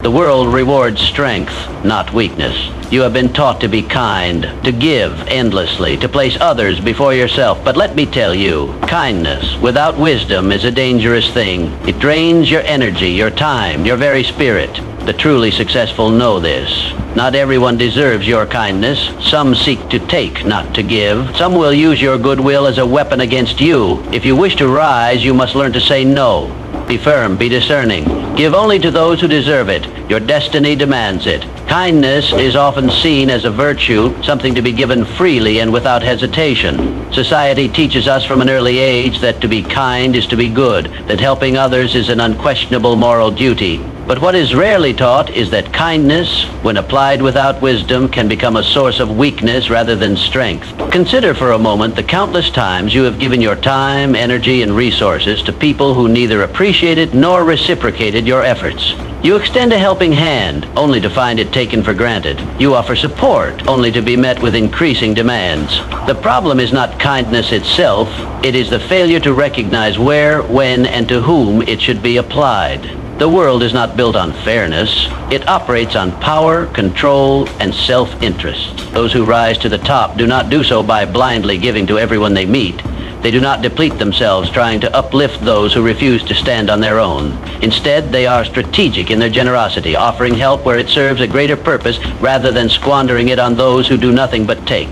The world rewards strength, not weakness. You have been taught to be kind, to give endlessly, to place others before yourself. But let me tell you, kindness without wisdom is a dangerous thing. It drains your energy, your time, your very spirit. The truly successful know this. Not everyone deserves your kindness. Some seek to take, not to give. Some will use your goodwill as a weapon against you. If you wish to rise, you must learn to say no. Be firm, be discerning. Give only to those who deserve it. Your destiny demands it. Kindness is often seen as a virtue, something to be given freely and without hesitation. Society teaches us from an early age that to be kind is to be good, that helping others is an unquestionable moral duty. But what is rarely taught is that kindness, when applied without wisdom, can become a source of weakness rather than strength. Consider for a moment the countless times you have given your time, energy, and resources to people who neither appreciated nor reciprocated your efforts. You extend a helping hand, only to find it taken for granted. You offer support, only to be met with increasing demands. The problem is not kindness itself, it is the failure to recognize where, when, and to whom it should be applied. The world is not built on fairness. It operates on power, control, and self-interest. Those who rise to the top do not do so by blindly giving to everyone they meet. They do not deplete themselves trying to uplift those who refuse to stand on their own. Instead, they are strategic in their generosity, offering help where it serves a greater purpose rather than squandering it on those who do nothing but take.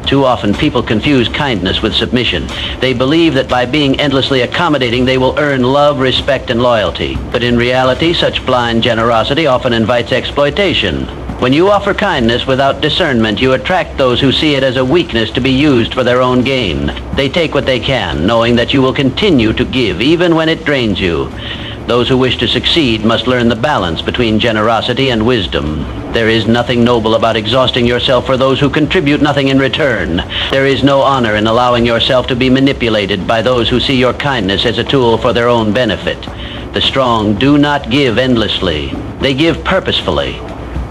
Too often, people confuse kindness with submission. They believe that by being endlessly accommodating, they will earn love, respect, and loyalty. But in reality, such blind generosity often invites exploitation. When you offer kindness without discernment, you attract those who see it as a weakness to be used for their own gain. They take what they can, knowing that you will continue to give, even when it drains you. Those who wish to succeed must learn the balance between generosity and wisdom. There is nothing noble about exhausting yourself for those who contribute nothing in return. There is no honor in allowing yourself to be manipulated by those who see your kindness as a tool for their own benefit. The strong do not give endlessly. They give purposefully.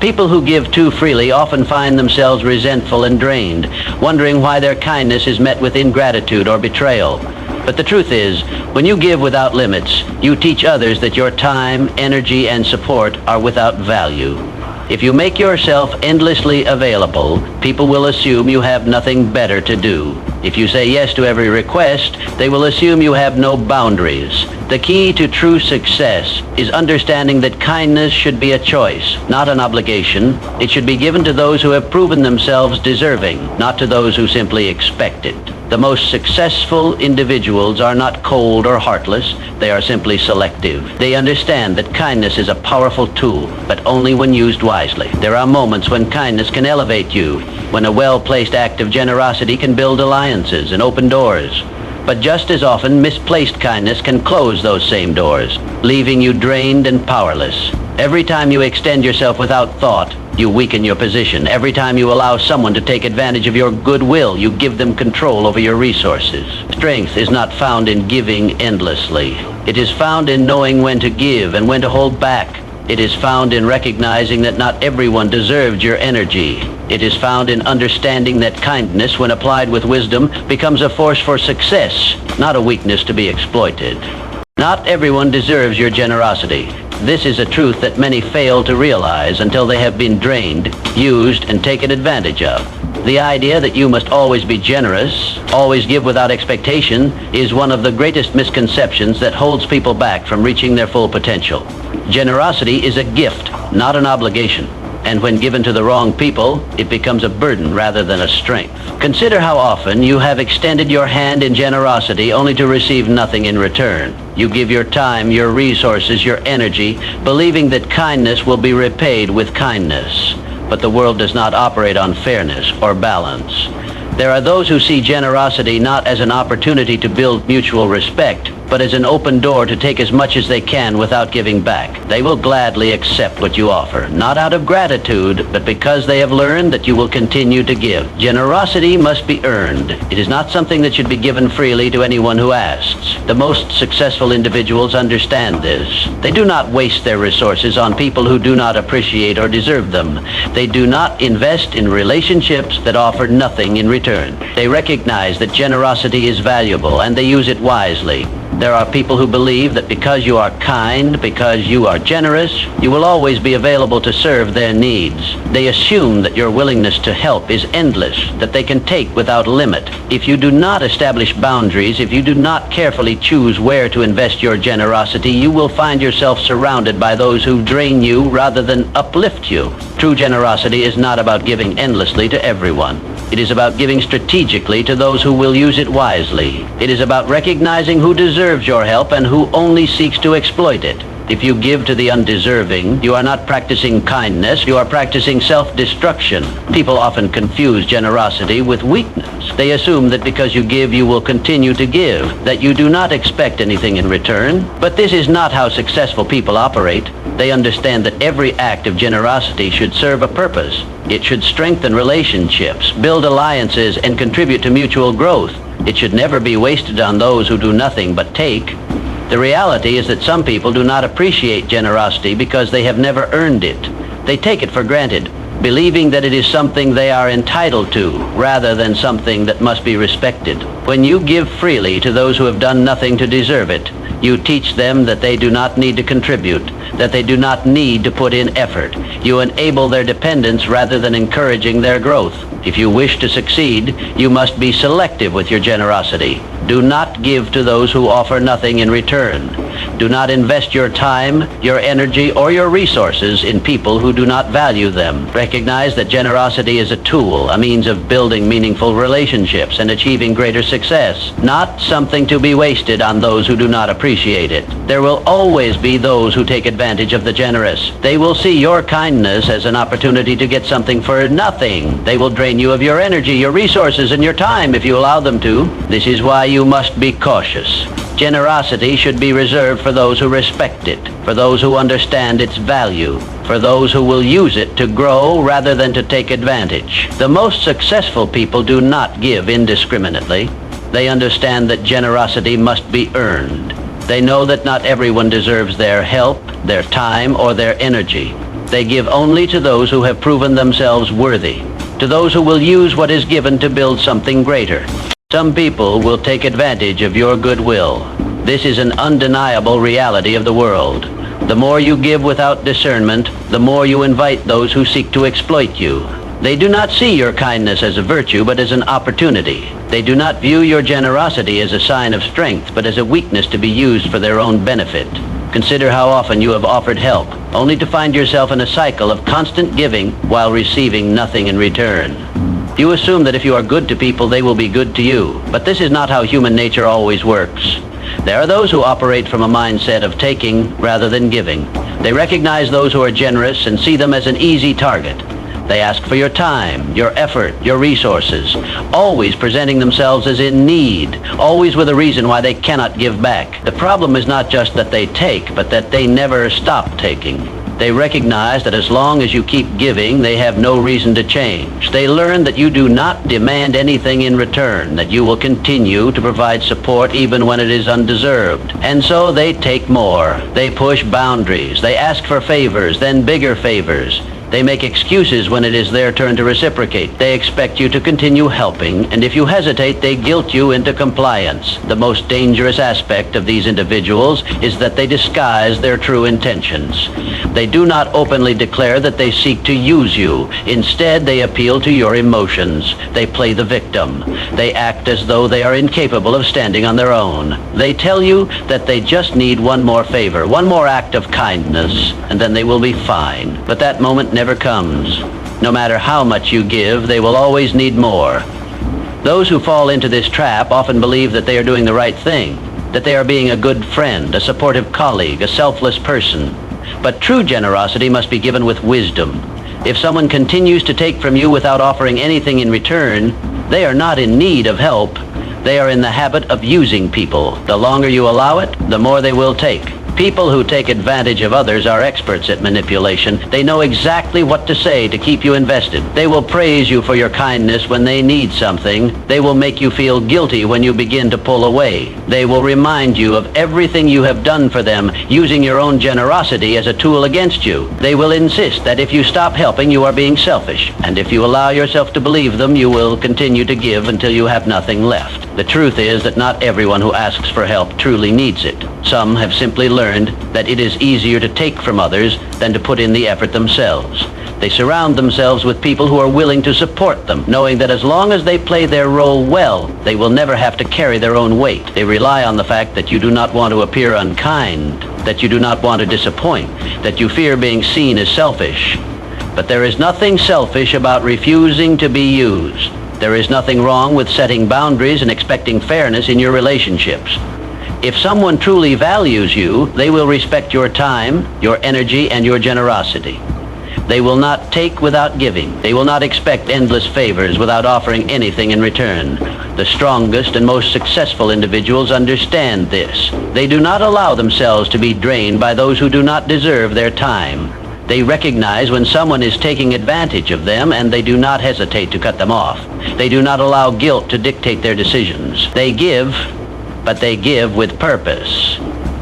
People who give too freely often find themselves resentful and drained, wondering why their kindness is met with ingratitude or betrayal. But the truth is, when you give without limits, you teach others that your time, energy, and support are without value. If you make yourself endlessly available, people will assume you have nothing better to do. If you say yes to every request, they will assume you have no boundaries. The key to true success is understanding that kindness should be a choice, not an obligation. It should be given to those who have proven themselves deserving, not to those who simply expect it. The most successful individuals are not cold or heartless. They are simply selective. They understand that kindness is a powerful tool, but only when used wisely. There are moments when kindness can elevate you, when a well-placed act of generosity can build alliances and open doors. But just as often, misplaced kindness can close those same doors, leaving you drained and powerless. Every time you extend yourself without thought, you weaken your position. Every time you allow someone to take advantage of your goodwill, you give them control over your resources. Strength is not found in giving endlessly. It is found in knowing when to give and when to hold back. It is found in recognizing that not everyone deserves your energy. It is found in understanding that kindness, when applied with wisdom, becomes a force for success, not a weakness to be exploited. Not everyone deserves your generosity. This is a truth that many fail to realize until they have been drained, used, and taken advantage of. The idea that you must always be generous, always give without expectation, is one of the greatest misconceptions that holds people back from reaching their full potential. Generosity is a gift, not an obligation. And when given to the wrong people, it becomes a burden rather than a strength. Consider how often you have extended your hand in generosity only to receive nothing in return. You give your time, your resources, your energy, believing that kindness will be repaid with kindness. But the world does not operate on fairness or balance. There are those who see generosity not as an opportunity to build mutual respect, but as an open door to take as much as they can without giving back. They will gladly accept what you offer, not out of gratitude, but because they have learned that you will continue to give. Generosity must be earned. It is not something that should be given freely to anyone who asks. The most successful individuals understand this. They do not waste their resources on people who do not appreciate or deserve them. They do not invest in relationships that offer nothing in return. They recognize that generosity is valuable and they use it wisely. There are people who believe that because you are kind, because you are generous, you will always be available to serve their needs. They assume that your willingness to help is endless, that they can take without limit. If you do not establish boundaries, if you do not carefully choose where to invest your generosity, you will find yourself surrounded by those who drain you rather than uplift you. True generosity is not about giving endlessly to everyone. It is about giving strategically to those who will use it wisely. It is about recognizing who deserves your help and who only seeks to exploit it. If you give to the undeserving, you are not practicing kindness, you are practicing self-destruction. People often confuse generosity with weakness. They assume that because you give, you will continue to give, that you do not expect anything in return. But this is not how successful people operate. They understand that every act of generosity should serve a purpose. It should strengthen relationships, build alliances, and contribute to mutual growth. It should never be wasted on those who do nothing but take. The reality is that some people do not appreciate generosity because they have never earned it. They take it for granted, believing that it is something they are entitled to, rather than something that must be respected. When you give freely to those who have done nothing to deserve it, you teach them that they do not need to contribute, that they do not need to put in effort. You enable their dependence rather than encouraging their growth. If you wish to succeed, you must be selective with your generosity. Do not give to those who offer nothing in return. Do not invest your time, your energy, or your resources in people who do not value them. Recognize that generosity is a tool, a means of building meaningful relationships and achieving greater success, not something to be wasted on those who do not appreciate it. There will always be those who take advantage of the generous. They will see your kindness as an opportunity to get something for nothing. They will drain you of your energy, your resources, and your time if you allow them to. This is why you must be cautious. Generosity should be reserved for those who respect it, for those who understand its value, for those who will use it to grow rather than to take advantage. The most successful people do not give indiscriminately. They understand that generosity must be earned. They know that not everyone deserves their help, their time, or their energy. They give only to those who have proven themselves worthy, to those who will use what is given to build something greater. Some people will take advantage of your goodwill. This is an undeniable reality of the world. The more you give without discernment, the more you invite those who seek to exploit you. They do not see your kindness as a virtue, but as an opportunity. They do not view your generosity as a sign of strength, but as a weakness to be used for their own benefit. Consider how often you have offered help, only to find yourself in a cycle of constant giving while receiving nothing in return. You assume that if you are good to people, they will be good to you. But this is not how human nature always works. There are those who operate from a mindset of taking rather than giving. They recognize those who are generous and see them as an easy target. They ask for your time, your effort, your resources, always presenting themselves as in need, always with a reason why they cannot give back. The problem is not just that they take, but that they never stop taking. They recognize that as long as you keep giving, they have no reason to change. They learn that you do not demand anything in return, that you will continue to provide support even when it is undeserved. And so they take more. They push boundaries. They ask for favors, then bigger favors. They make excuses when it is their turn to reciprocate. They expect you to continue helping, and if you hesitate, they guilt you into compliance. The most dangerous aspect of these individuals is that they disguise their true intentions. They do not openly declare that they seek to use you. Instead, they appeal to your emotions. They play the victim. They act as though they are incapable of standing on their own. They tell you that they just need one more favor, one more act of kindness, and then they will be fine. But that moment never comes. No matter how much you give, they will always need more. Those who fall into this trap often believe that they are doing the right thing, that they are being a good friend, a supportive colleague, a selfless person. But true generosity must be given with wisdom. If someone continues to take from you without offering anything in return, they are not in need of help. They are in the habit of using people. The longer you allow it, the more they will take. People who take advantage of others are experts at manipulation. They know exactly what to say to keep you invested. They will praise you for your kindness when they need something. They will make you feel guilty when you begin to pull away. They will remind you of everything you have done for them, using your own generosity as a tool against you. They will insist that if you stop helping, you are being selfish. And if you allow yourself to believe them, you will continue to give until you have nothing left. The truth is that not everyone who asks for help truly needs it. Some have simply learned that it is easier to take from others than to put in the effort themselves. They surround themselves with people who are willing to support them, knowing that as long as they play their role well, they will never have to carry their own weight. They rely on the fact that you do not want to appear unkind, that you do not want to disappoint, that you fear being seen as selfish. But there is nothing selfish about refusing to be used. There is nothing wrong with setting boundaries and expecting fairness in your relationships. If someone truly values you, they will respect your time, your energy, and your generosity. They will not take without giving. They will not expect endless favors without offering anything in return. The strongest and most successful individuals understand this. They do not allow themselves to be drained by those who do not deserve their time. They recognize when someone is taking advantage of them, and they do not hesitate to cut them off. They do not allow guilt to dictate their decisions. They give, but they give with purpose.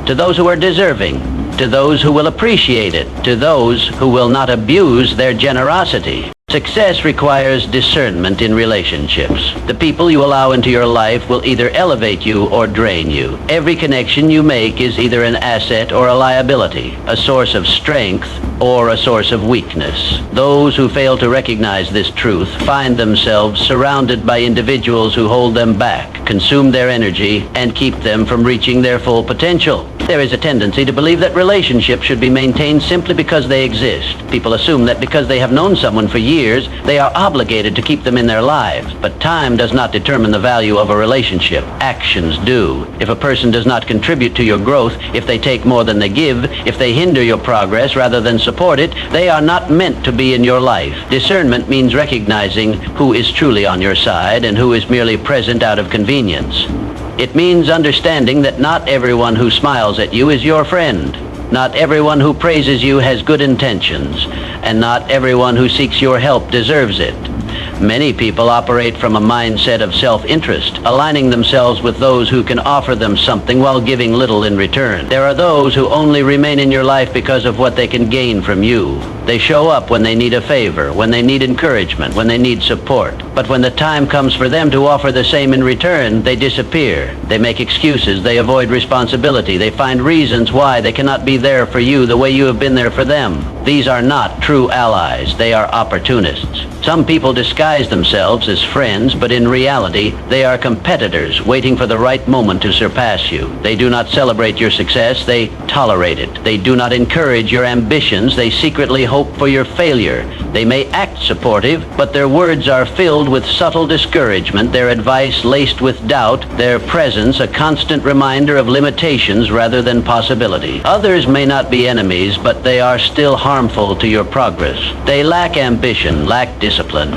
To those who are deserving, to those who will appreciate it, to those who will not abuse their generosity. Success requires discernment in relationships. The people you allow into your life will either elevate you or drain you. Every connection you make is either an asset or a liability, a source of strength or a source of weakness. Those who fail to recognize this truth find themselves surrounded by individuals who hold them back, consume their energy, and keep them from reaching their full potential. There is a tendency to believe that relationships should be maintained simply because they exist. People assume that because they have known someone for years, they are obligated to keep them in their lives. But time does not determine the value of a relationship. Actions do. If a person does not contribute to your growth, if they take more than they give, if they hinder your progress rather than support it, they are not meant to be in your life. Discernment means recognizing who is truly on your side and who is merely present out of convenience. It means understanding that not everyone who smiles at you is your friend. Not everyone who praises you has good intentions, and not everyone who seeks your help deserves it. Many people operate from a mindset of self-interest, aligning themselves with those who can offer them something while giving little in return. There are those who only remain in your life because of what they can gain from you. They show up when they need a favor, when they need encouragement, when they need support. But when the time comes for them to offer the same in return, they disappear. They make excuses, they avoid responsibility, they find reasons why they cannot be there for you the way you have been there for them. These are not true allies, they are opportunists. Some people disguise themselves as friends, but in reality, they are competitors waiting for the right moment to surpass you. They do not celebrate your success, they tolerate it. They do not encourage your ambitions, they secretly hope for your failure. They may act supportive, but their words are filled with subtle discouragement, their advice laced with doubt, their presence a constant reminder of limitations rather than possibility. Others may not be enemies, but they are still harmful to your progress. They lack ambition, lack discipline,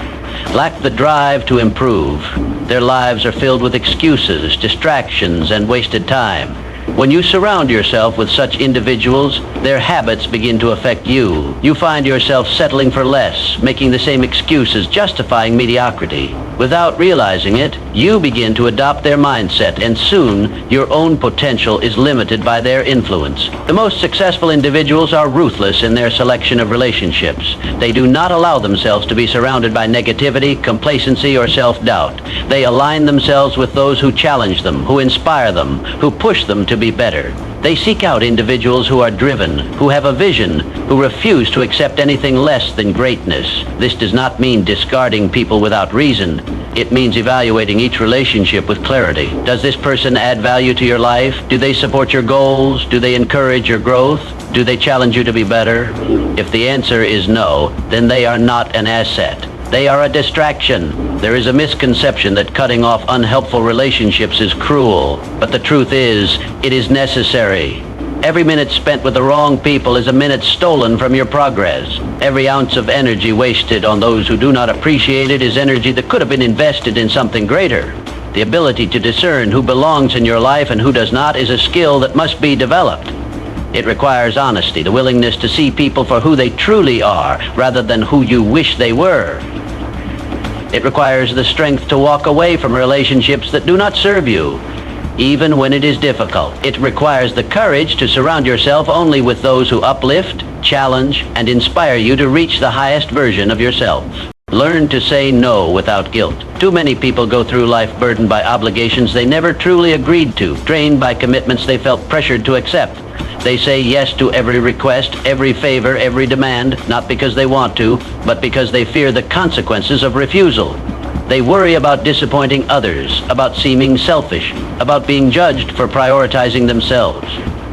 lack the drive to improve. Their lives are filled with excuses, distractions, and wasted time. When you surround yourself with such individuals, their habits begin to affect you. You find yourself settling for less, making the same excuses, justifying mediocrity. Without realizing it, you begin to adopt their mindset, and soon your own potential is limited by their influence. The most successful individuals are ruthless in their selection of relationships. They do not allow themselves to be surrounded by negativity, complacency, or self-doubt. They align themselves with those who challenge them, who inspire them, who push them to be better. They seek out individuals who are driven, who have a vision, who refuse to accept anything less than greatness. This does not mean discarding people without reason. It means evaluating each relationship with clarity. Does this person add value to your life? Do they support your goals? Do they encourage your growth? Do they challenge you to be better? If the answer is no, then they are not an asset. They are a distraction. There is a misconception that cutting off unhelpful relationships is cruel, but the truth is, it is necessary. Every minute spent with the wrong people is a minute stolen from your progress. Every ounce of energy wasted on those who do not appreciate it is energy that could have been invested in something greater. The ability to discern who belongs in your life and who does not is a skill that must be developed. It requires honesty, the willingness to see people for who they truly are, rather than who you wish they were. It requires the strength to walk away from relationships that do not serve you, even when it is difficult. It requires the courage to surround yourself only with those who uplift, challenge, and inspire you to reach the highest version of yourself. Learn to say no without guilt. Too many people go through life burdened by obligations they never truly agreed to, drained by commitments they felt pressured to accept. They say yes to every request, every favor, every demand, not because they want to, but because they fear the consequences of refusal. They worry about disappointing others, about seeming selfish, about being judged for prioritizing themselves.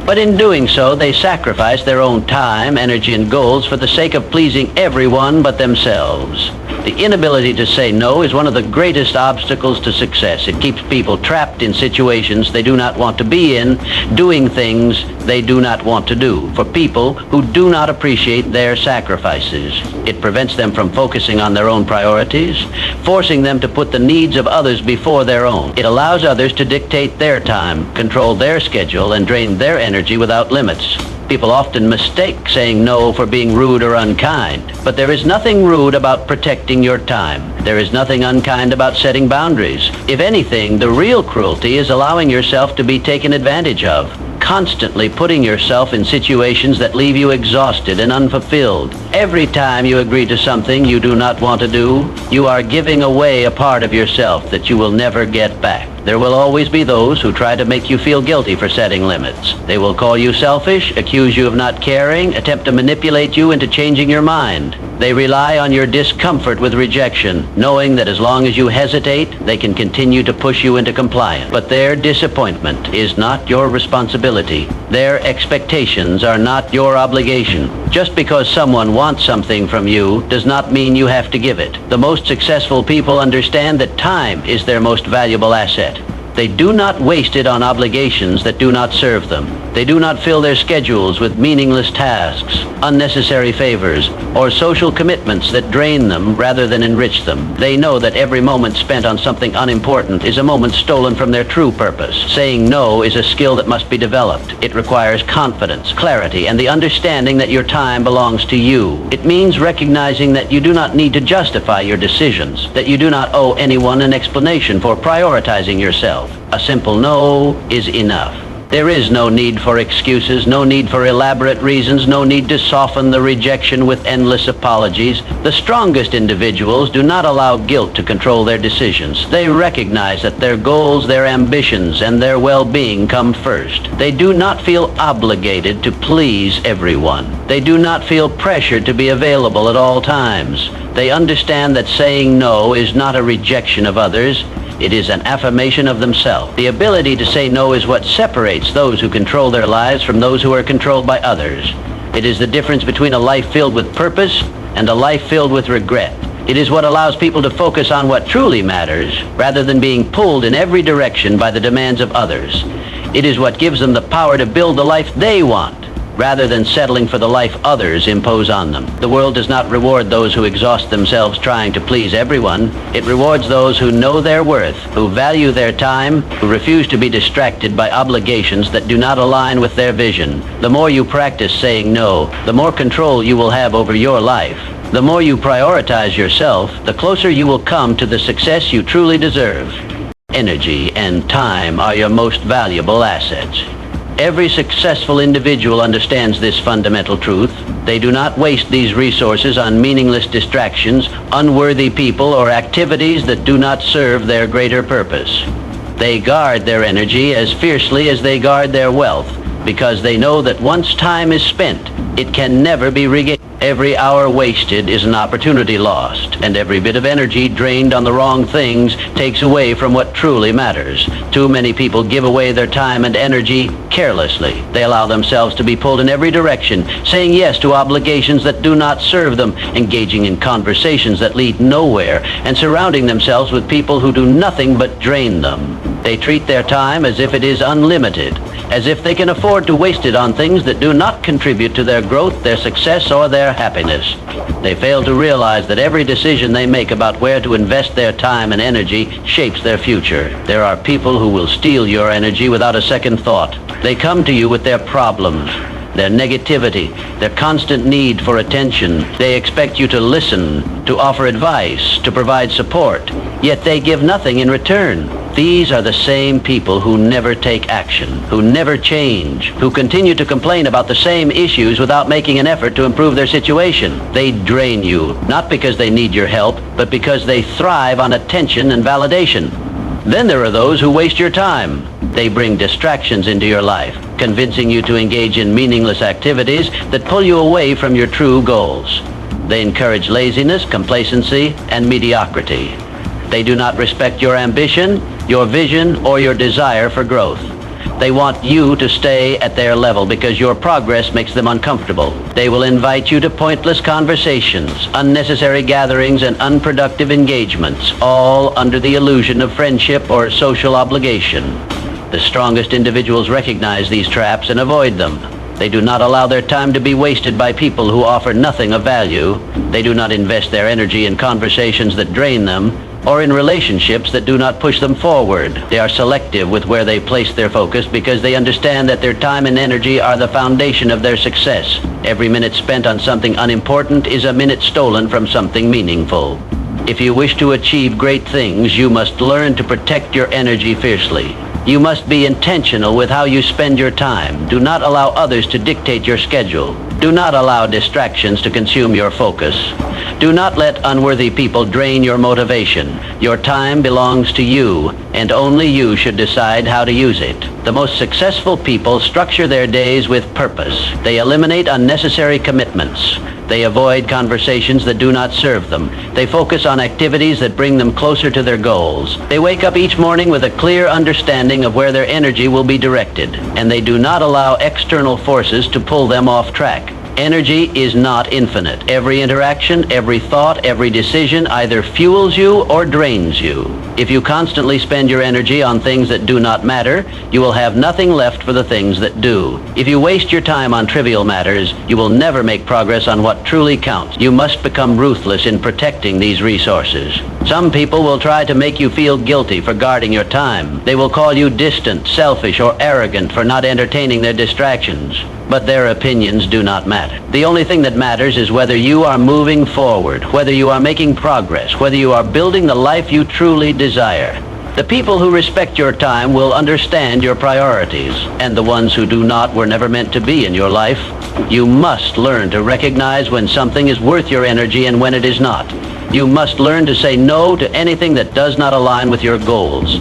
But in doing so, they sacrifice their own time, energy, and goals for the sake of pleasing everyone but themselves. The inability to say no is one of the greatest obstacles to success. It keeps people trapped in situations they do not want to be in, doing things they do not want to do, for people who do not appreciate their sacrifices. It prevents them from focusing on their own priorities, forcing them to put the needs of others before their own. It allows others to dictate their time, control their schedule, and drain their energy without limits. People often mistake saying no for being rude or unkind, but there is nothing rude about protecting your time. There is nothing unkind about setting boundaries. If anything, the real cruelty is allowing yourself to be taken advantage of, constantly putting yourself in situations that leave you exhausted and unfulfilled. Every time you agree to something you do not want to do, you are giving away a part of yourself that you will never get back. There will always be those who try to make you feel guilty for setting limits. They will call you selfish, accuse you of not caring, attempt to manipulate you into changing your mind. They rely on your discomfort with rejection, knowing that as long as you hesitate, they can continue to push you into compliance. But their disappointment is not your responsibility. Their expectations are not your obligation. Just because someone wants something from you does not mean you have to give it. The most successful people understand that time is their most valuable asset. They do not waste it on obligations that do not serve them. They do not fill their schedules with meaningless tasks, unnecessary favors, or social commitments that drain them rather than enrich them. They know that every moment spent on something unimportant is a moment stolen from their true purpose. Saying no is a skill that must be developed. It requires confidence, clarity, and the understanding that your time belongs to you. It means recognizing that you do not need to justify your decisions, that you do not owe anyone an explanation for prioritizing yourself. A simple no is enough. There is no need for excuses, no need for elaborate reasons, no need to soften the rejection with endless apologies. The strongest individuals do not allow guilt to control their decisions. They recognize that their goals, their ambitions, and their well-being come first. They do not feel obligated to please everyone. They do not feel pressured to be available at all times. They understand that saying no is not a rejection of others. It is an affirmation of themselves. The ability to say no is what separates those who control their lives from those who are controlled by others. It is the difference between a life filled with purpose and a life filled with regret. It is what allows people to focus on what truly matters rather than being pulled in every direction by the demands of others. It is what gives them the power to build the life they want, rather than settling for the life others impose on them. The world does not reward those who exhaust themselves trying to please everyone. It rewards those who know their worth, who value their time, who refuse to be distracted by obligations that do not align with their vision. The more you practice saying no, the more control you will have over your life. The more you prioritize yourself, the closer you will come to the success you truly deserve. Energy and time are your most valuable assets. Every successful individual understands this fundamental truth. They do not waste these resources on meaningless distractions, unworthy people, or activities that do not serve their greater purpose. They guard their energy as fiercely as they guard their wealth, because they know that once time is spent, it can never be regained. Every hour wasted is an opportunity lost, and every bit of energy drained on the wrong things takes away from what truly matters. Too many people give away their time and energy carelessly. They allow themselves to be pulled in every direction, saying yes to obligations that do not serve them, engaging in conversations that lead nowhere, and surrounding themselves with people who do nothing but drain them. They treat their time as if it is unlimited, as if they can afford to waste it on things that do not contribute to their growth, their success, or their happiness. They fail to realize that every decision they make about where to invest their time and energy shapes their future. There are people who will steal your energy without a second thought. They come to you with their problems, their negativity, their constant need for attention. They expect you to listen, to offer advice, to provide support, yet they give nothing in return. These are the same people who never take action, who never change, who continue to complain about the same issues without making an effort to improve their situation. They drain you, not because they need your help, but because they thrive on attention and validation. Then there are those who waste your time. They bring distractions into your life, convincing you to engage in meaningless activities that pull you away from your true goals. They encourage laziness, complacency, and mediocrity. They do not respect your ambition, your vision, or your desire for growth. They want you to stay at their level because your progress makes them uncomfortable. They will invite you to pointless conversations, unnecessary gatherings, and unproductive engagements, all under the illusion of friendship or social obligation. The strongest individuals recognize these traps and avoid them. They do not allow their time to be wasted by people who offer nothing of value. They do not invest their energy in conversations that drain them, or in relationships that do not push them forward. They are selective with where they place their focus because they understand that their time and energy are the foundation of their success. Every minute spent on something unimportant is a minute stolen from something meaningful. If you wish to achieve great things, you must learn to protect your energy fiercely. You must be intentional with how you spend your time. Do not allow others to dictate your schedule. Do not allow distractions to consume your focus. Do not let unworthy people drain your motivation. Your time belongs to you, and only you should decide how to use it. The most successful people structure their days with purpose. They eliminate unnecessary commitments. They avoid conversations that do not serve them. They focus on activities that bring them closer to their goals. They wake up each morning with a clear understanding of where their energy will be directed, and they do not allow external forces to pull them off track. Energy is not infinite. Every interaction, every thought, every decision either fuels you or drains you. If you constantly spend your energy on things that do not matter, you will have nothing left for the things that do. If you waste your time on trivial matters, you will never make progress on what truly counts. You must become ruthless in protecting these resources. Some people will try to make you feel guilty for guarding your time. They will call you distant, selfish, or arrogant for not entertaining their distractions. But their opinions do not matter. The only thing that matters is whether you are moving forward, whether you are making progress, whether you are building the life you truly desire. The people who respect your time will understand your priorities, and the ones who do not were never meant to be in your life. You must learn to recognize when something is worth your energy and when it is not. You must learn to say no to anything that does not align with your goals.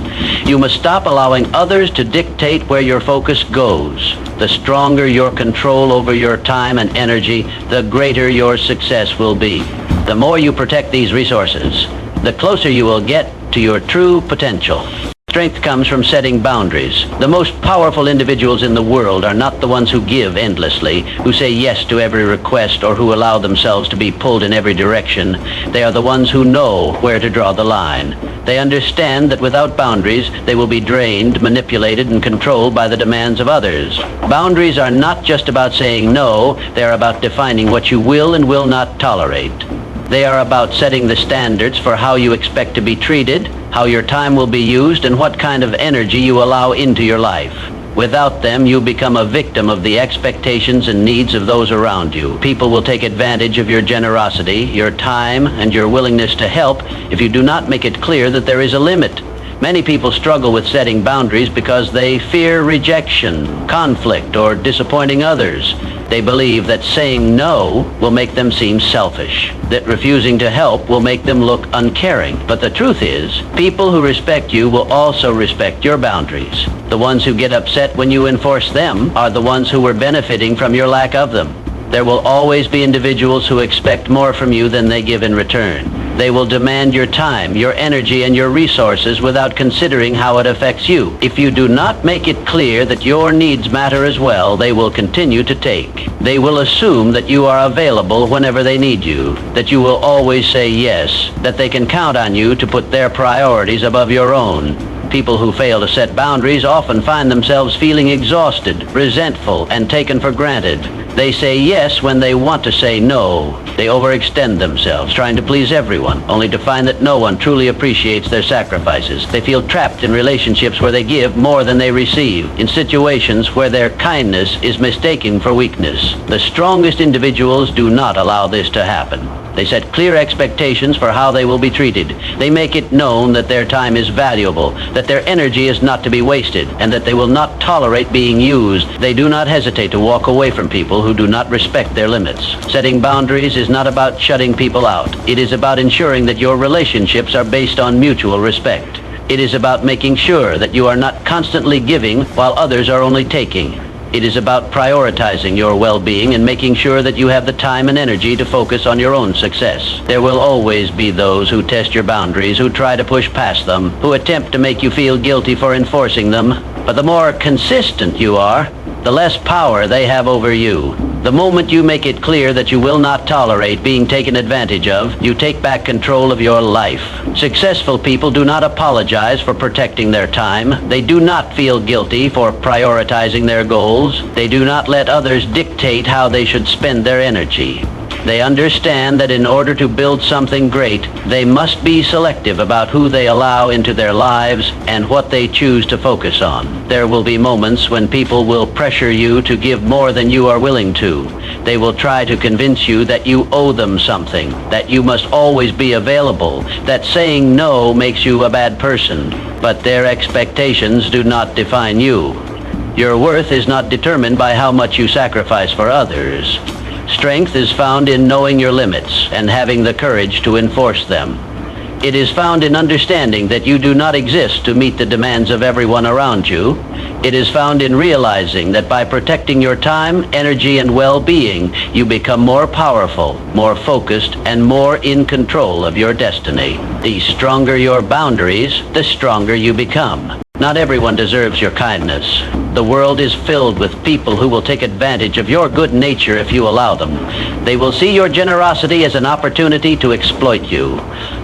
You must stop allowing others to dictate where your focus goes. The stronger your control over your time and energy, the greater your success will be. The more you protect these resources, the closer you will get to your true potential. Strength comes from setting boundaries. The most powerful individuals in the world are not the ones who give endlessly, who say yes to every request, or who allow themselves to be pulled in every direction. They are the ones who know where to draw the line. They understand that without boundaries, they will be drained, manipulated, and controlled by the demands of others. Boundaries are not just about saying no, they are about defining what you will and will not tolerate. They are about setting the standards for how you expect to be treated, how your time will be used, and what kind of energy you allow into your life. Without them, you become a victim of the expectations and needs of those around you. People will take advantage of your generosity, your time, and your willingness to help if you do not make it clear that there is a limit. Many people struggle with setting boundaries because they fear rejection, conflict, or disappointing others. They believe that saying no will make them seem selfish, that refusing to help will make them look uncaring. But the truth is, people who respect you will also respect your boundaries. The ones who get upset when you enforce them are the ones who were benefiting from your lack of them. There will always be individuals who expect more from you than they give in return. They will demand your time, your energy, and your resources without considering how it affects you. If you do not make it clear that your needs matter as well, they will continue to take. They will assume that you are available whenever they need you, that you will always say yes, that they can count on you to put their priorities above your own. People who fail to set boundaries often find themselves feeling exhausted, resentful, and taken for granted. They say yes when they want to say no. They overextend themselves, trying to please everyone, only to find that no one truly appreciates their sacrifices. They feel trapped in relationships where they give more than they receive, in situations where their kindness is mistaken for weakness. The strongest individuals do not allow this to happen. They set clear expectations for how they will be treated. They make it known that their time is valuable, that their energy is not to be wasted, and that they will not tolerate being used. They do not hesitate to walk away from people who do not respect their limits. Setting boundaries is not about shutting people out. It is about ensuring that your relationships are based on mutual respect. It is about making sure that you are not constantly giving while others are only taking. It is about prioritizing your well-being and making sure that you have the time and energy to focus on your own success. There will always be those who test your boundaries, who try to push past them, who attempt to make you feel guilty for enforcing them. But the more consistent you are, the less power they have over you. The moment you make it clear that you will not tolerate being taken advantage of, you take back control of your life. Successful people do not apologize for protecting their time. They do not feel guilty for prioritizing their goals. They do not let others dictate how they should spend their energy. They understand that in order to build something great, they must be selective about who they allow into their lives and what they choose to focus on. There will be moments when people will pressure you to give more than you are willing to. They will try to convince you that you owe them something, that you must always be available, that saying no makes you a bad person. But their expectations do not define you. Your worth is not determined by how much you sacrifice for others. Strength is found in knowing your limits and having the courage to enforce them. It is found in understanding that you do not exist to meet the demands of everyone around you. It is found in realizing that by protecting your time, energy, and well-being, you become more powerful, more focused, and more in control of your destiny. The stronger your boundaries, the stronger you become. Not everyone deserves your kindness. The world is filled with people who will take advantage of your good nature if you allow them. They will see your generosity as an opportunity to exploit you.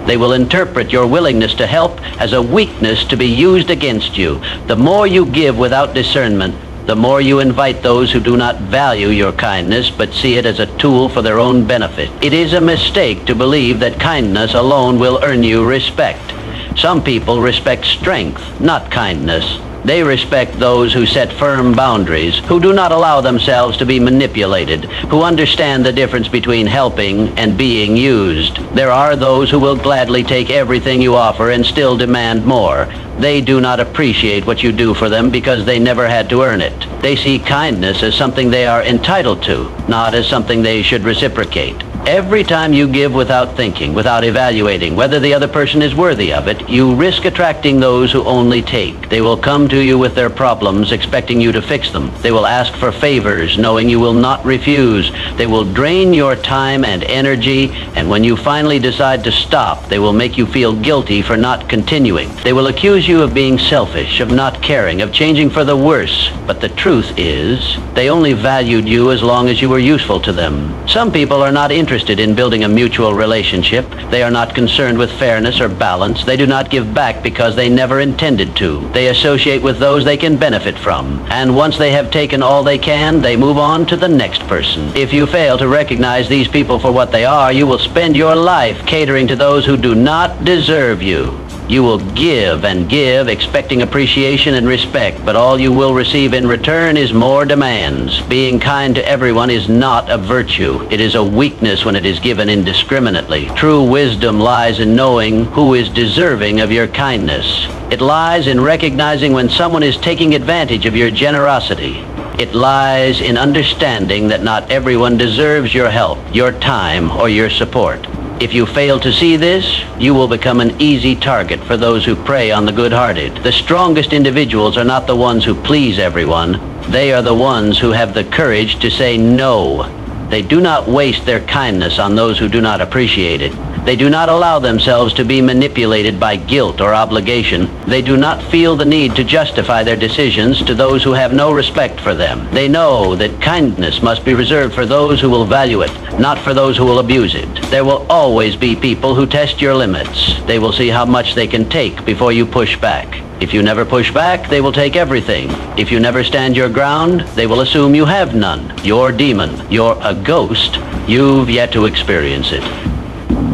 They will interpret your willingness to help as a weakness to be used against you. The more you give without discernment, the more you invite those who do not value your kindness but see it as a tool for their own benefit. It is a mistake to believe that kindness alone will earn you respect. Some people respect strength, not kindness. They respect those who set firm boundaries, who do not allow themselves to be manipulated, who understand the difference between helping and being used. There are those who will gladly take everything you offer and still demand more. They do not appreciate what you do for them because they never had to earn it. They see kindness as something they are entitled to, not as something they should reciprocate. Every time you give without thinking, without evaluating whether the other person is worthy of it, you risk attracting those who only take. They will come to you with their problems, expecting you to fix them. They will ask for favors, knowing you will not refuse. They will drain your time and energy, and when you finally decide to stop, they will make you feel guilty for not continuing. They will accuse you of being selfish, of not caring, of changing for the worse. But the truth is, they only valued you as long as you were useful to them. Some people are not interested in building a mutual relationship. They are not concerned with fairness or balance. They do not give back because they never intended to. They associate with those they can benefit from. And once they have taken all they can, they move on to the next person. If you fail to recognize these people for what they are, you will spend your life catering to those who do not deserve you. You will give and give, expecting appreciation and respect, but all you will receive in return is more demands. Being kind to everyone is not a virtue. It is a weakness when it is given indiscriminately. True wisdom lies in knowing who is deserving of your kindness. It lies in recognizing when someone is taking advantage of your generosity. It lies in understanding that not everyone deserves your help, your time, or your support. If you fail to see this, you will become an easy target for those who prey on the good-hearted. The strongest individuals are not the ones who please everyone. They are the ones who have the courage to say no. They do not waste their kindness on those who do not appreciate it. They do not allow themselves to be manipulated by guilt or obligation. They do not feel the need to justify their decisions to those who have no respect for them. They know that kindness must be reserved for those who will value it, not for those who will abuse it. There will always be people who test your limits. They will see how much they can take before you push back. If you never push back, they will take everything. If you never stand your ground, they will assume you have none. You're demon. You're a ghost. You've yet to experience it.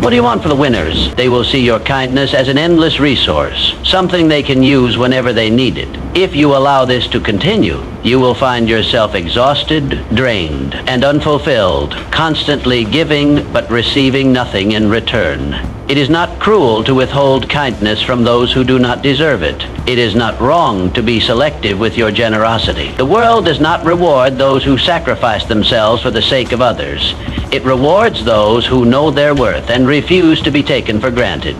What do you want for the winners? They will see your kindness as an endless resource, something they can use whenever they need it. If you allow this to continue, you will find yourself exhausted, drained, and unfulfilled, constantly giving but receiving nothing in return. It is not cruel to withhold kindness from those who do not deserve it. It is not wrong to be selective with your generosity. The world does not reward those who sacrifice themselves for the sake of others. It rewards those who know their worth and refuse to be taken for granted.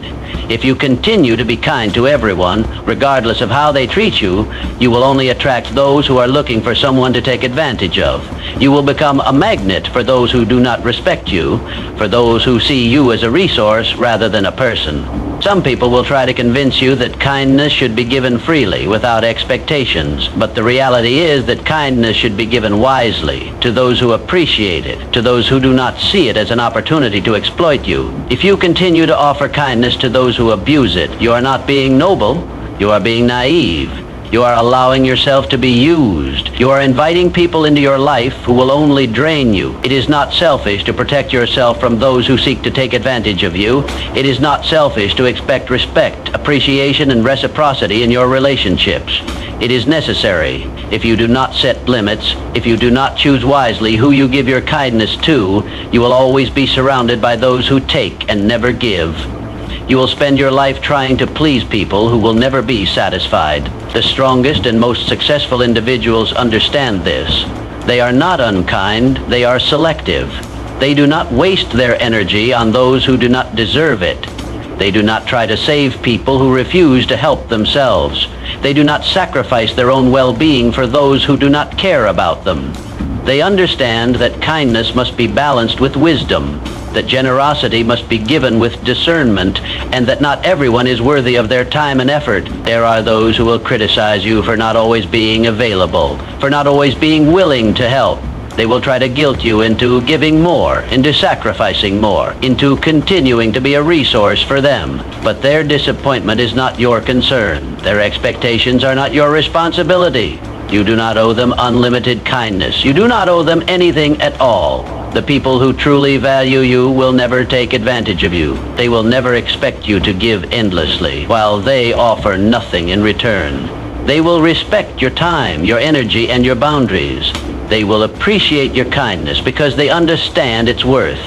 If you continue to be kind to everyone, regardless of how they treat you, you will only attract those who are looking for someone to take advantage of. You will become a magnet for those who do not respect you, for those who see you as a resource rather than a person. Some people will try to convince you that kindness should be given freely, without expectations. But the reality is that kindness should be given wisely, to those who appreciate it, to those who do not see it as an opportunity to exploit you. If you continue to offer kindness to those who abuse it, you are not being noble, you are being naive. You are allowing yourself to be used. You are inviting people into your life who will only drain you. It is not selfish to protect yourself from those who seek to take advantage of you. It is not selfish to expect respect, appreciation, and reciprocity in your relationships. It is necessary. If you do not set limits, if you do not choose wisely who you give your kindness to, you will always be surrounded by those who take and never give. You will spend your life trying to please people who will never be satisfied. The strongest and most successful individuals understand this. They are not unkind, they are selective. They do not waste their energy on those who do not deserve it. They do not try to save people who refuse to help themselves. They do not sacrifice their own well-being for those who do not care about them. They understand that kindness must be balanced with wisdom, that generosity must be given with discernment, and that not everyone is worthy of their time and effort. There are those who will criticize you for not always being available, for not always being willing to help. They will try to guilt you into giving more, into sacrificing more, into continuing to be a resource for them. But their disappointment is not your concern. Their expectations are not your responsibility. You do not owe them unlimited kindness. You do not owe them anything at all. The people who truly value you will never take advantage of you. They will never expect you to give endlessly, while they offer nothing in return. They will respect your time, your energy, and your boundaries. They will appreciate your kindness because they understand its worth.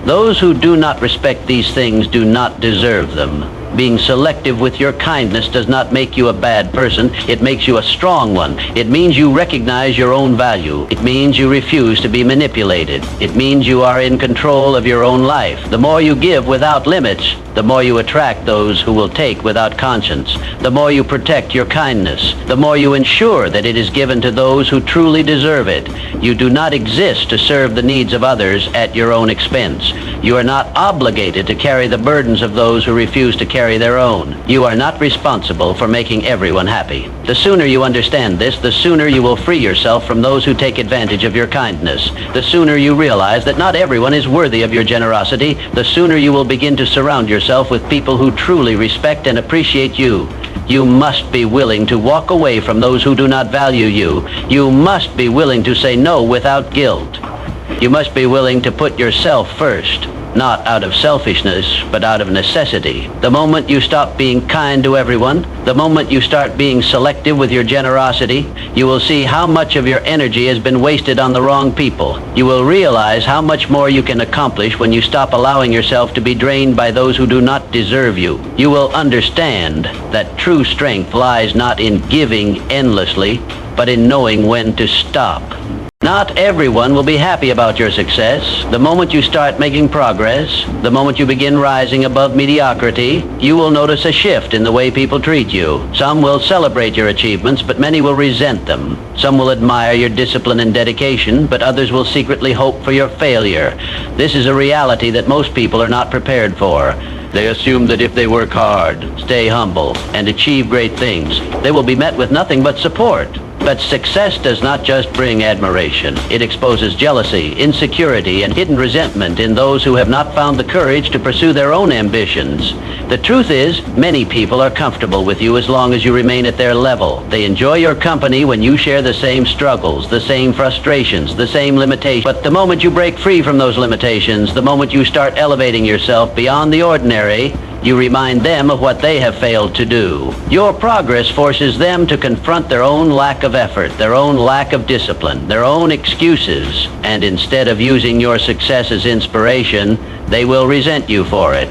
Those who do not respect these things do not deserve them. Being selective with your kindness does not make you a bad person. It makes you a strong one. It means you recognize your own value. It means you refuse to be manipulated. It means you are in control of your own life. The more you give without limits, the more you attract those who will take without conscience. The more you protect your kindness, the more you ensure that it is given to those who truly deserve it. You do not exist to serve the needs of others at your own expense. You are not obligated to carry the burdens of those who refuse to carry their own. You are not responsible for making everyone happy. The sooner you understand this, the sooner you will free yourself from those who take advantage of your kindness. The sooner you realize that not everyone is worthy of your generosity, the sooner you will begin to surround yourself with people who truly respect and appreciate you. You must be willing to walk away from those who do not value you. You must be willing to say no without guilt. You must be willing to put yourself first, not out of selfishness, but out of necessity. The moment you stop being kind to everyone, the moment you start being selective with your generosity, you will see how much of your energy has been wasted on the wrong people. You will realize how much more you can accomplish when you stop allowing yourself to be drained by those who do not deserve you. You will understand that true strength lies not in giving endlessly, but in knowing when to stop. Not everyone will be happy about your success. The moment you start making progress, the moment you begin rising above mediocrity, you will notice a shift in the way people treat you. Some will celebrate your achievements, but many will resent them. Some will admire your discipline and dedication, but others will secretly hope for your failure. This is a reality that most people are not prepared for. They assume that if they work hard, stay humble, and achieve great things, they will be met with nothing but support. But success does not just bring admiration. It exposes jealousy, insecurity, and hidden resentment in those who have not found the courage to pursue their own ambitions. The truth is, many people are comfortable with you as long as you remain at their level. They enjoy your company when you share the same struggles, the same frustrations, the same limitations. But the moment you break free from those limitations, the moment you start elevating yourself beyond the ordinary, You remind them of what they have failed to do. Your progress forces them to confront their own lack of effort, their own lack of discipline, their own excuses, and instead of using your success as inspiration, they will resent you for it.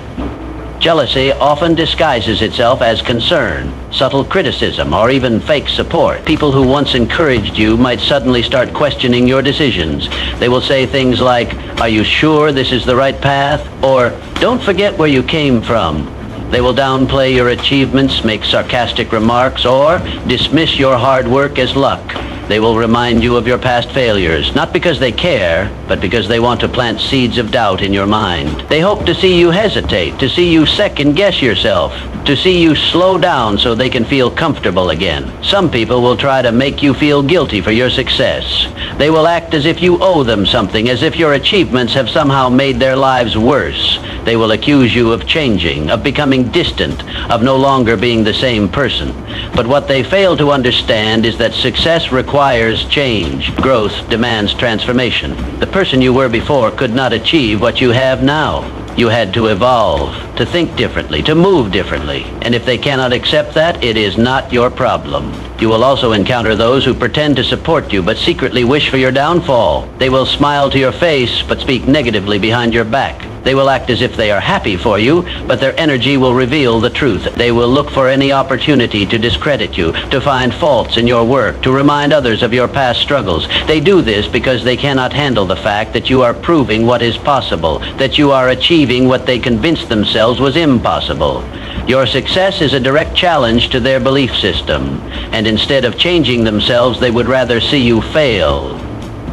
Jealousy often disguises itself as concern, subtle criticism, or even fake support. People who once encouraged you might suddenly start questioning your decisions. They will say things like, "Are you sure this is the right path?" Or, "Don't forget where you came from." They will downplay your achievements, make sarcastic remarks, or dismiss your hard work as luck. They will remind you of your past failures, not because they care, but because they want to plant seeds of doubt in your mind. They hope to see you hesitate, to see you second-guess yourself, to see you slow down so they can feel comfortable again. Some people will try to make you feel guilty for your success. They will act as if you owe them something, as if your achievements have somehow made their lives worse. They will accuse you of changing, of becoming distant, of no longer being the same person. But what they fail to understand is that success requires change. Growth demands transformation. The person you were before could not achieve what you have now. You had to evolve, to think differently, to move differently. And if they cannot accept that, it is not your problem. You will also encounter those who pretend to support you but secretly wish for your downfall. They will smile to your face but speak negatively behind your back. They will act as if they are happy for you, but their energy will reveal the truth. They will look for any opportunity to discredit you, to find faults in your work, to remind others of your past struggles. They do this because they cannot handle the fact that you are proving what is possible, that you are achieving what they convinced themselves was impossible. Your success is a direct challenge to their belief system, and instead of changing themselves, they would rather see you fail.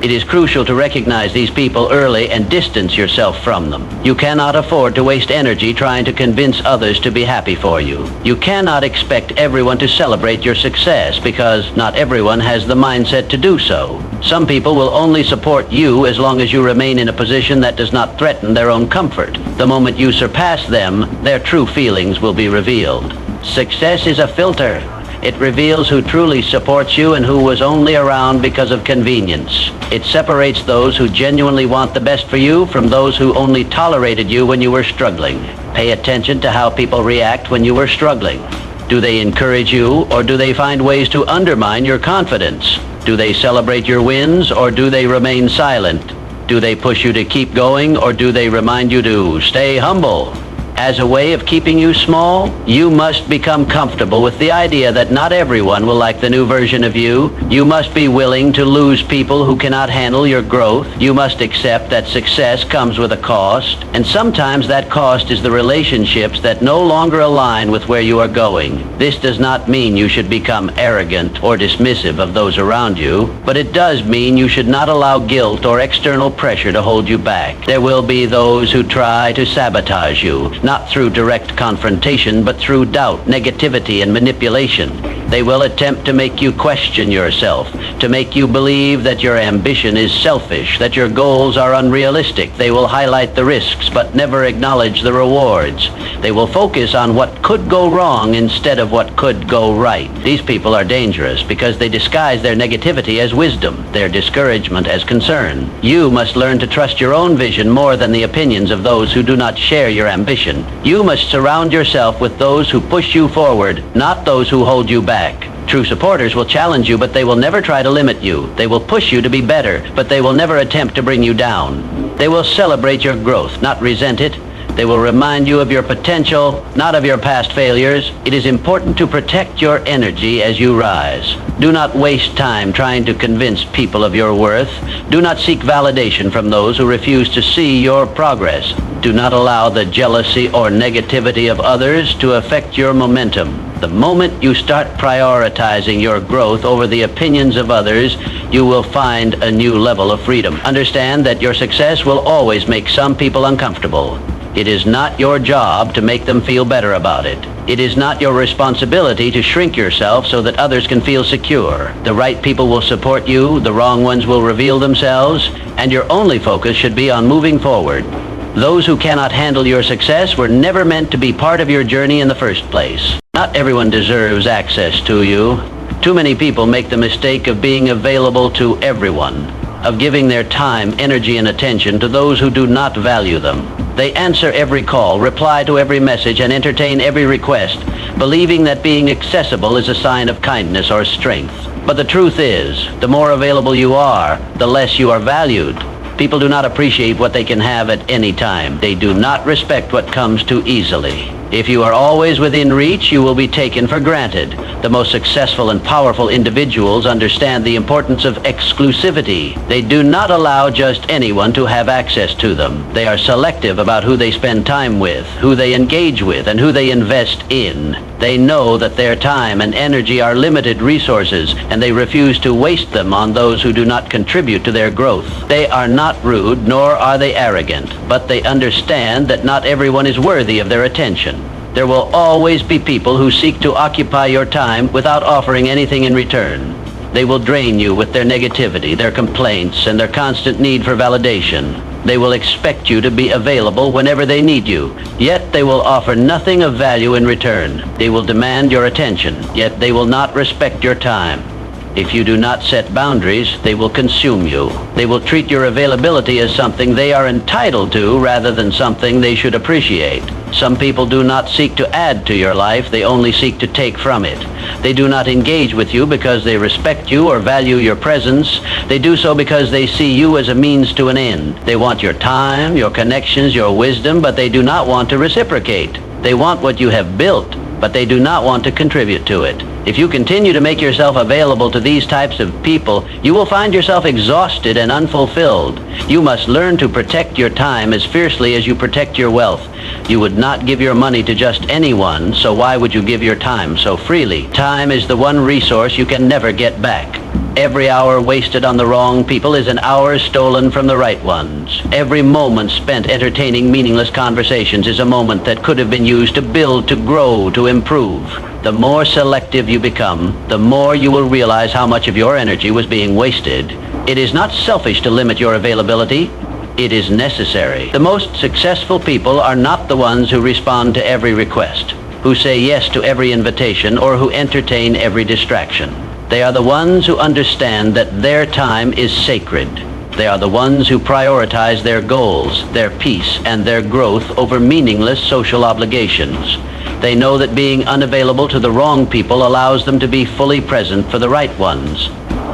It is crucial to recognize these people early and distance yourself from them. You cannot afford to waste energy trying to convince others to be happy for you. You cannot expect everyone to celebrate your success because not everyone has the mindset to do so. Some people will only support you as long as you remain in a position that does not threaten their own comfort. The moment you surpass them, their true feelings will be revealed. Success is a filter. It reveals who truly supports you and who was only around because of convenience. It separates those who genuinely want the best for you from those who only tolerated you when you were struggling. Pay attention to how people react when you were struggling. Do they encourage you, or do they find ways to undermine your confidence? Do they celebrate your wins, or do they remain silent? Do they push you to keep going, or do they remind you to stay humble? As a way of keeping you small, you must become comfortable with the idea that not everyone will like the new version of you. You must be willing to lose people who cannot handle your growth. You must accept that success comes with a cost, and sometimes that cost is the relationships that no longer align with where you are going. This does not mean you should become arrogant or dismissive of those around you, but it does mean you should not allow guilt or external pressure to hold you back. There will be those who try to sabotage you, not through direct confrontation, but through doubt, negativity, and manipulation. They will attempt to make you question yourself, to make you believe that your ambition is selfish, that your goals are unrealistic. They will highlight the risks, but never acknowledge the rewards. They will focus on what could go wrong instead of what could go right. These people are dangerous because they disguise their negativity as wisdom, their discouragement as concern. You must learn to trust your own vision more than the opinions of those who do not share your ambition. You must surround yourself with those who push you forward, not those who hold you back. True supporters will challenge you, but they will never try to limit you. They will push you to be better, but they will never attempt to bring you down. They will celebrate your growth, not resent it. They will remind you of your potential, not of your past failures. It is important to protect your energy as you rise. Do not waste time trying to convince people of your worth. Do not seek validation from those who refuse to see your progress. Do not allow the jealousy or negativity of others to affect your momentum. The moment you start prioritizing your growth over the opinions of others, you will find a new level of freedom. Understand that your success will always make some people uncomfortable. It is not your job to make them feel better about it. It is not your responsibility to shrink yourself so that others can feel secure. The right people will support you, the wrong ones will reveal themselves, and your only focus should be on moving forward. Those who cannot handle your success were never meant to be part of your journey in the first place. Not everyone deserves access to you. Too many people make the mistake of being available to everyone. of giving their time, energy, and attention to those who do not value them. They answer every call, reply to every message, and entertain every request, believing that being accessible is a sign of kindness or strength. But the truth is, the more available you are, the less you are valued. People do not appreciate what they can have at any time. They do not respect what comes too easily. If you are always within reach, you will be taken for granted. The most successful and powerful individuals understand the importance of exclusivity. They do not allow just anyone to have access to them. They are selective about who they spend time with, who they engage with, and who they invest in. They know that their time and energy are limited resources, and they refuse to waste them on those who do not contribute to their growth. They are not rude, nor are they arrogant, but they understand that not everyone is worthy of their attention. There will always be people who seek to occupy your time without offering anything in return. They will drain you with their negativity, their complaints, and their constant need for validation. They will expect you to be available whenever they need you, yet they will offer nothing of value in return. They will demand your attention, yet they will not respect your time. If you do not set boundaries, they will consume you. They will treat your availability as something they are entitled to rather than something they should appreciate. Some people do not seek to add to your life, they only seek to take from it. They do not engage with you because they respect you or value your presence. They do so because they see you as a means to an end. They want your time, your connections, your wisdom, but they do not want to reciprocate. They want what you have built, but they do not want to contribute to it. If you continue to make yourself available to these types of people, you will find yourself exhausted and unfulfilled. You must learn to protect your time as fiercely as you protect your wealth. You would not give your money to just anyone, so why would you give your time so freely? Time is the one resource you can never get back. Every hour wasted on the wrong people is an hour stolen from the right ones. Every moment spent entertaining meaningless conversations is a moment that could have been used to build, to grow, to improve. The more selective you become, the more you will realize how much of your energy was being wasted. It is not selfish to limit your availability. It is necessary. The most successful people are not the ones who respond to every request, who say yes to every invitation, or who entertain every distraction. They are the ones who understand that their time is sacred. They are the ones who prioritize their goals, their peace, and their growth over meaningless social obligations. They know that being unavailable to the wrong people allows them to be fully present for the right ones.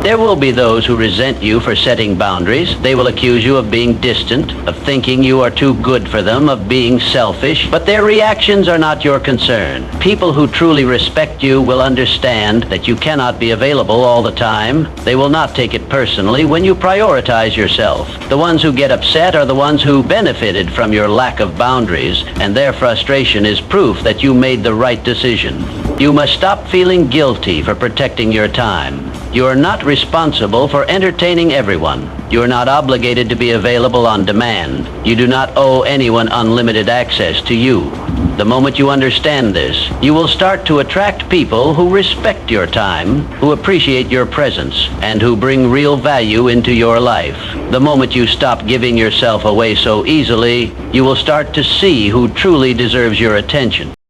There will be those who resent you for setting boundaries. They will accuse you of being distant, of thinking you are too good for them, of being selfish, but their reactions are not your concern. People who truly respect you will understand that you cannot be available all the time. They will not take it personally when you prioritize yourself. The ones who get upset are the ones who benefited from your lack of boundaries, and their frustration is proof that you made the right decision. You must stop feeling guilty for protecting your time. You are not responsible for entertaining everyone. You are not obligated to be available on demand. You do not owe anyone unlimited access to you. The moment you understand this, you will start to attract people who respect your time, who appreciate your presence, and who bring real value into your life. The moment you stop giving yourself away so easily, you will start to see who truly deserves your attention.